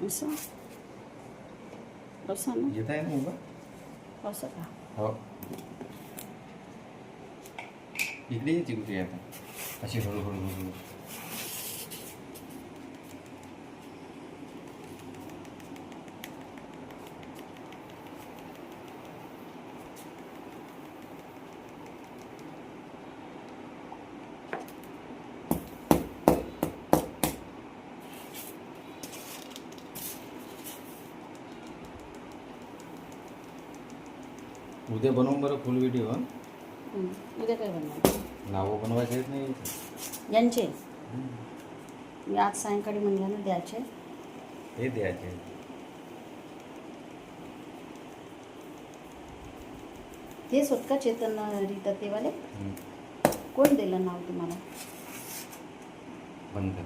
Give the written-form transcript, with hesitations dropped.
असं असं ना येत आहे ना उभं असं का हो इकडे ये चिकू आता अशी हळूहळू उद्या बनवून बरं फुल व्हिडिओ. उद्या काय बनवायचं नावं बनवायचे आहेत नाही यांचे मी आज सायंकाळी म्हणलं ना द्यायचे हे द्यायचे तेच होत का चेतन रीता तेवाले कोण दिलं नाव तुम्हाला बंद कर.